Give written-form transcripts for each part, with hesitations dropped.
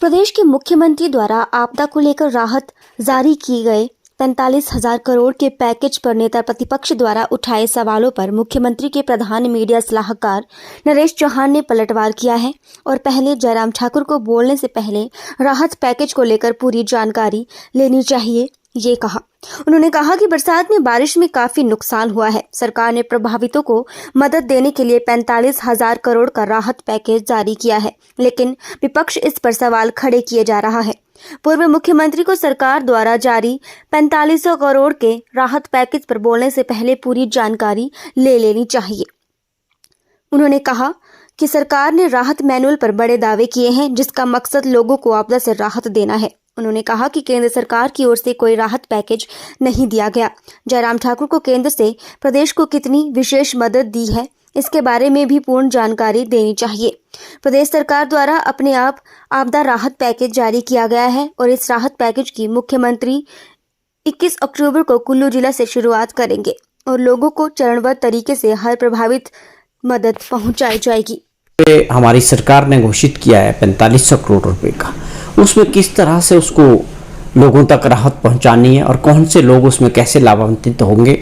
प्रदेश के मुख्यमंत्री द्वारा आपदा को लेकर राहत जारी की गए 45,000 करोड़ के पैकेज पर नेता प्रतिपक्ष द्वारा उठाए सवालों पर मुख्यमंत्री के प्रधान मीडिया सलाहकार नरेश चौहान ने पलटवार किया है और पहले जयराम ठाकुर को बोलने से पहले राहत पैकेज को लेकर पूरी जानकारी लेनी चाहिए, ये कहा। उन्होंने कहा कि बरसात में बारिश में काफी नुकसान हुआ है। सरकार ने प्रभावितों को मदद देने के लिए 45,000 करोड़ का राहत पैकेज जारी किया है, लेकिन विपक्ष इस पर सवाल खड़े किए जा रहा है। पूर्व मुख्यमंत्री को सरकार द्वारा जारी 4500 करोड़ के राहत पैकेज पर बोलने से पहले पूरी जानकारी ले लेनी चाहिए। उन्होंने कहा कि सरकार ने राहत मैनुअल पर बड़े दावे किए हैं, जिसका मकसद लोगों को आपदा से राहत देना है। उन्होंने कहा कि केंद्र सरकार की ओर से कोई राहत पैकेज नहीं दिया गया। जयराम ठाकुर को केंद्र से प्रदेश को कितनी विशेष मदद दी है, इसके बारे में भी पूर्ण जानकारी देनी चाहिए। प्रदेश सरकार द्वारा अपने आप आपदा राहत पैकेज जारी किया गया है और इस राहत पैकेज की मुख्यमंत्री 21 अक्टूबर को कुल्लू जिला से शुरुआत करेंगे और लोगों को चरणबद्ध तरीके से हर प्रभावित मदद पहुंचाई जाएगी। हमारी सरकार ने घोषित किया है 4500 करोड़ रुपए का, उसमें किस तरह से उसको लोगों तक राहत पहुंचानी है और कौन से लोग उसमें कैसे लाभान्वित होंगे,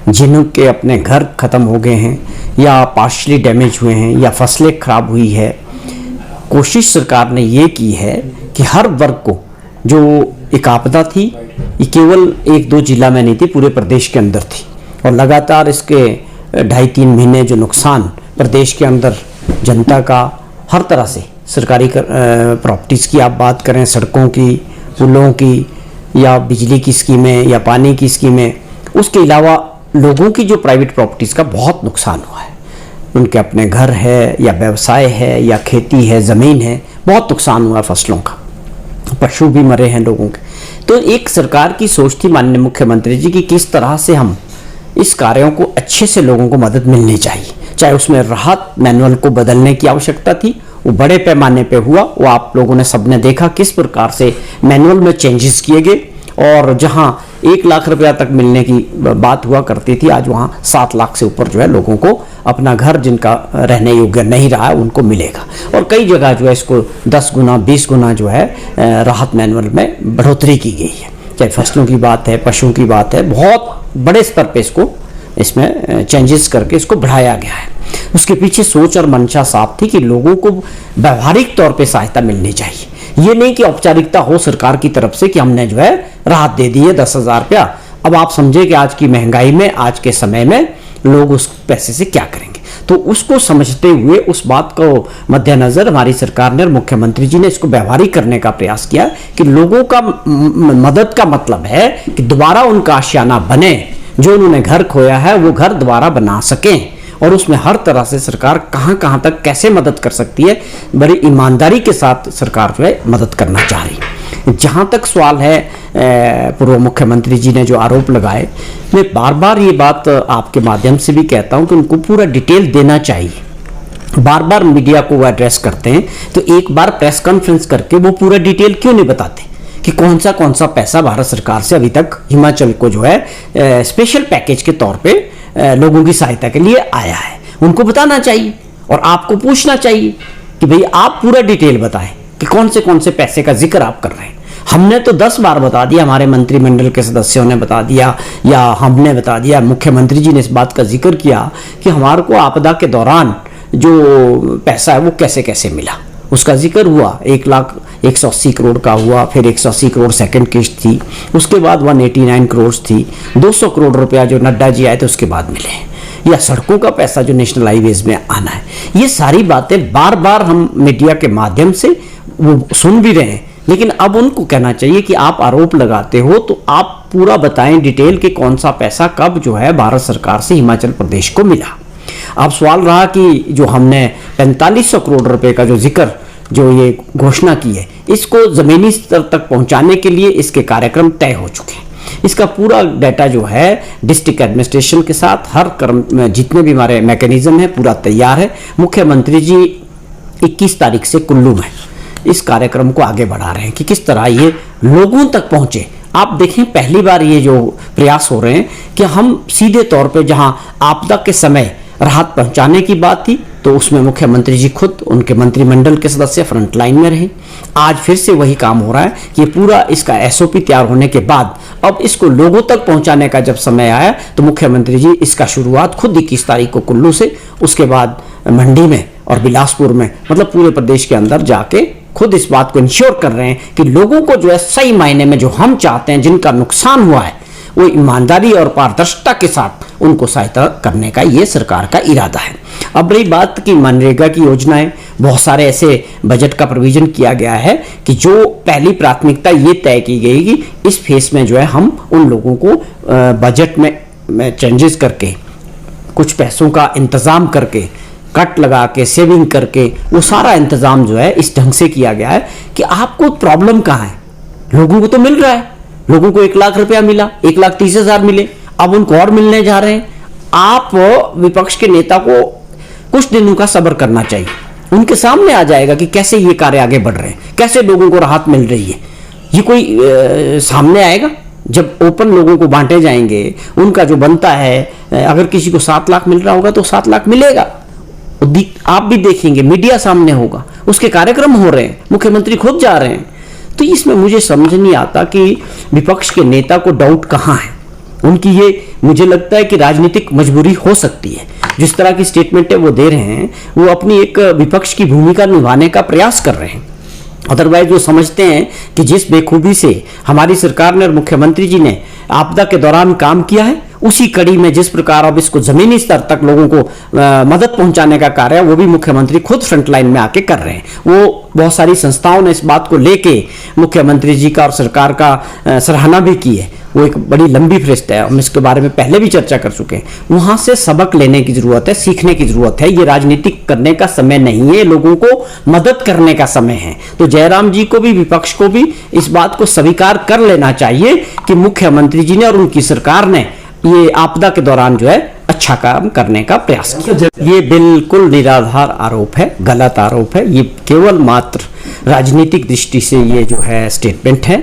जिनके अपने घर खत्म हो गए हैं या पार्शली डैमेज हुए हैं या फसलें खराब हुई है। कोशिश सरकार ने ये की है कि हर वर्ग को, जो एक आपदा थी ये केवल 1-2 जिला में नहीं थी, पूरे प्रदेश के अंदर थी और लगातार इसके 2.5-3 महीने जो नुकसान प्रदेश के अंदर जनता का हर तरह से सरकारी प्रॉपर्टीज़ की आप बात करें, सड़कों की, पुलों की या बिजली की स्कीमें या पानी की स्कीमें, उसके अलावा लोगों की जो प्राइवेट प्रॉपर्टीज़ का बहुत नुकसान हुआ है। उनके अपने घर है या व्यवसाय है या खेती है, ज़मीन है, बहुत नुकसान हुआ फसलों का, पशु भी मरे हैं लोगों के। तो एक सरकार की सोच थी माननीय मुख्यमंत्री जी की किस तरह से हम इस कार्यों को अच्छे से लोगों को मदद मिलनी चाहिए। चाहे उसमें राहत मैनुअल को बदलने की आवश्यकता थी, वो बड़े पैमाने पे हुआ, वो आप लोगों ने सबने देखा किस प्रकार से मैनुअल में चेंजेस किए गए और जहां 1 लाख रुपया तक मिलने की बात हुआ करती थी, आज वहां 7 लाख से ऊपर जो है लोगों को अपना घर जिनका रहने योग्य नहीं रहा है उनको मिलेगा। और कई जगह जो है इसको 10 गुना 20 गुना जो है राहत मैनुअल में बढ़ोतरी की गई है। चाहे फसलों की बात है, पशुओं की बात है, बहुत बड़े स्तर पे इसमें चेंजेस करके इसको बढ़ाया गया है। उसके पीछे सोच और मंशा साफ थी कि लोगों को व्यवहारिक तौर पे सहायता मिलनी चाहिए। ये नहीं कि औपचारिकता हो सरकार की तरफ से कि हमने जो है राहत दे दी है 10,000 रुपया। अब आप समझे कि आज की महंगाई में, आज के समय में लोग उस पैसे से क्या करेंगे। तो उसको समझते हुए, उस बात को मद्देनजर हमारी सरकार ने और मुख्यमंत्री जी ने इसको व्यवहारिक करने का प्रयास किया कि लोगों का मदद का मतलब है कि दोबारा उनका आशियाना बने, जो उन्होंने घर खोया है वो घर दोबारा बना सकें। और उसमें हर तरह से सरकार कहां कहां तक कैसे मदद कर सकती है, बड़ी ईमानदारी के साथ सरकार जो है मदद करना चाह रही है। जहां तक सवाल है पूर्व मुख्यमंत्री जी ने जो आरोप लगाए, मैं बार बार ये बात आपके माध्यम से भी कहता हूं कि उनको पूरा डिटेल देना चाहिए। बार बार मीडिया को वो एड्रेस करते हैं, तो एक बार प्रेस कॉन्फ्रेंस करके वो पूरा डिटेल क्यों नहीं बताते कि कौन सा पैसा भारत सरकार से अभी तक हिमाचल को जो है स्पेशल पैकेज के तौर पे लोगों की सहायता के लिए आया है। उनको बताना चाहिए और आपको पूछना चाहिए कि भाई आप पूरा डिटेल बताएं कि कौन से पैसे का जिक्र आप कर रहे हैं। हमने तो 10 बार बता दिया, हमारे मंत्रिमंडल के सदस्यों ने बता दिया या हमने बता दिया, मुख्यमंत्री जी ने इस बात का जिक्र किया कि हमारे को आपदा के दौरान जो पैसा है वो कैसे कैसे मिला, उसका जिक्र हुआ। 1,180 करोड़ का हुआ, फिर 180 करोड़ सेकंड किस्त थी, उसके बाद 189 करोड़ थी, 200 करोड़ रुपया जो नड्डा जी आए थे उसके बाद मिले, या सड़कों का पैसा जो नेशनल हाईवेज में आना है। ये सारी बातें बार बार हम मीडिया के माध्यम से वो सुन भी रहे हैं, लेकिन अब उनको कहना चाहिए कि आप आरोप लगाते हो तो आप पूरा बताएं डिटेल कि कौन सा पैसा कब जो है भारत सरकार से हिमाचल प्रदेश को मिला। अब सवाल रहा कि जो हमने 4500 करोड़ रुपए का जो जिक्र, जो ये घोषणा की है, इसको जमीनी स्तर तक पहुंचाने के लिए इसके कार्यक्रम तय हो चुके हैं। इसका पूरा डाटा जो है डिस्ट्रिक्ट एडमिनिस्ट्रेशन के साथ हर कर्म में जितने भी हमारे मैकेनिज्म है पूरा तैयार है। मुख्यमंत्री जी 21 तारीख से कुल्लू में इस कार्यक्रम को आगे बढ़ा रहे हैं कि किस तरह ये लोगों तक पहुंचे। आप देखें, पहली बार ये जो प्रयास हो रहे हैं कि हम सीधे तौर पे जहां आपदा के समय राहत पहुंचाने की बात थी तो उसमें मुख्यमंत्री जी खुद, उनके मंत्रिमंडल के सदस्य फ्रंट लाइन में रहे। आज फिर से वही काम हो रहा है कि पूरा इसका एसओपी तैयार होने के बाद अब इसको लोगों तक पहुंचाने का जब समय आया तो मुख्यमंत्री जी इसका शुरुआत खुद 21 तारीख को कुल्लू से, उसके बाद मंडी में और बिलासपुर में, मतलब पूरे प्रदेश के अंदर जाके खुद इस बात को इंश्योर कर रहे हैं कि लोगों को जो है सही मायने में जो हम चाहते हैं, जिनका नुकसान हुआ है, वो ईमानदारी और पारदर्शिता के साथ उनको सहायता करने का ये सरकार का इरादा है। अब रही बात की मनरेगा की योजनाएं, बहुत सारे ऐसे बजट का प्रोविजन किया गया है कि जो पहली प्राथमिकता ये तय की गई कि इस फेस में जो है हम उन लोगों को बजट में चेंजेस करके, कुछ पैसों का इंतजाम करके, कट लगा के, सेविंग करके, वो सारा इंतजाम जो है इस ढंग से किया गया है कि आपको प्रॉब्लम कहाँ है। लोगों को तो मिल रहा है, लोगों को 1 लाख रुपया मिला, 1,30,000 मिले, अब उनको और मिलने जा रहे हैं। आप विपक्ष के नेता को कुछ दिनों का सब्र करना चाहिए, उनके सामने आ जाएगा कि कैसे ये कार्य आगे बढ़ रहे हैं, कैसे लोगों को राहत मिल रही है। ये कोई सामने आएगा जब ओपन लोगों को बांटे जाएंगे, उनका जो बनता है, अगर किसी को 7 लाख मिल रहा होगा तो 7 लाख मिलेगा, आप भी देखेंगे, मीडिया सामने होगा, उसके कार्यक्रम हो रहे हैं, मुख्यमंत्री खुद जा रहे हैं। तो इसमें मुझे समझ नहीं आता कि विपक्ष के नेता को डाउट कहाँ है। उनकी ये, मुझे लगता है कि राजनीतिक मजबूरी हो सकती है। जिस तरह की स्टेटमेंटें वो दे रहे हैं, वो अपनी एक विपक्ष की भूमिका निभाने का प्रयास कर रहे हैं। अदरवाइज वो समझते हैं कि जिस बेखूबी से हमारी सरकार ने और मुख्यमंत्री जी ने आपदा के दौरान काम किया है, उसी कड़ी में जिस प्रकार अब इसको जमीनी स्तर तक लोगों को मदद पहुंचाने का कार्य है, वो भी मुख्यमंत्री खुद फ्रंट लाइन में आके कर रहे हैं। वो बहुत सारी संस्थाओं ने इस बात को लेके मुख्यमंत्री जी का और सरकार का सराहना भी की है। वो एक बड़ी लंबी फहरिस्त है, हम इसके बारे में पहले भी चर्चा कर चुके हैं। वहां से सबक लेने की जरूरत है, सीखने की जरूरत है। ये राजनीतिक करने का समय नहीं है, लोगों को मदद करने का समय है। तो जयराम जी को भी, विपक्ष को भी इस बात को स्वीकार कर लेना चाहिए कि मुख्यमंत्री जी ने और उनकी सरकार ने ये आपदा के दौरान जो है अच्छा काम करने का प्रयास किया। ये बिल्कुल निराधार आरोप है, गलत आरोप है। ये केवल मात्र राजनीतिक दृष्टि से ये जो है स्टेटमेंट है।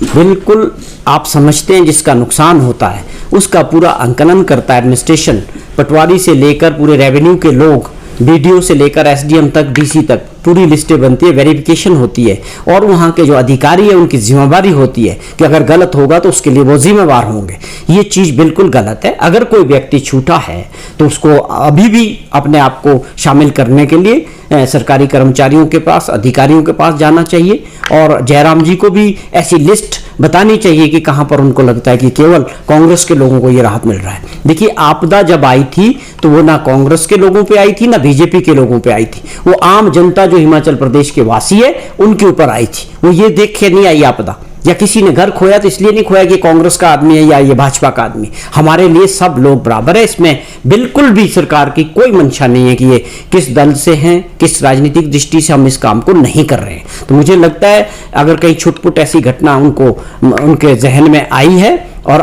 बिल्कुल आप समझते हैं जिसका नुकसान होता है उसका पूरा अंकलन करता है एडमिनिस्ट्रेशन, पटवारी से लेकर पूरे रेवेन्यू के लोग, बीडीओ से लेकर एसडीएम तक, डीसी तक, पूरी लिस्टें बनती है, वेरिफिकेशन होती है और वहाँ के जो अधिकारी है उनकी जिम्मेदारी होती है कि अगर गलत होगा तो उसके लिए वो जिम्मेवार होंगे। ये चीज़ बिल्कुल गलत है। अगर कोई व्यक्ति छूटा है तो उसको अभी भी अपने आप को शामिल करने के लिए सरकारी कर्मचारियों के पास, अधिकारियों के पास जाना चाहिए और जयराम जी को भी ऐसी लिस्ट बतानी चाहिए कि कहां पर उनको लगता है कि केवल कांग्रेस के लोगों को ये राहत मिल रहा है। देखिए, आपदा जब आई थी तो वो ना कांग्रेस के लोगों पे आई थी ना बीजेपी के लोगों पे आई थी, वो आम जनता जो हिमाचल प्रदेश के वासी है उनके ऊपर आई थी। वो ये देख के नहीं आई आपदा, या किसी ने घर खोया तो इसलिए नहीं खोया कि कांग्रेस का आदमी है या ये भाजपा का आदमी। हमारे लिए सब लोग बराबर है। इसमें बिल्कुल भी सरकार की कोई मंशा नहीं है कि ये किस दल से हैं, किस राजनीतिक दृष्टि से हम इस काम को नहीं कर रहे हैं। तो मुझे लगता है अगर कहीं छुटपुट ऐसी घटना उनको उनके जहन में आई है और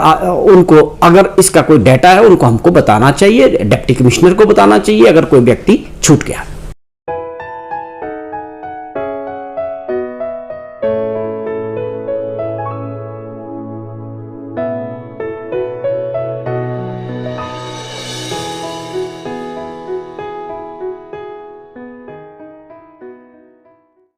उनको अगर इसका कोई डाटा है उनको हमको बताना चाहिए, डिप्टी कमिश्नर को बताना चाहिए अगर कोई व्यक्ति छूट गया।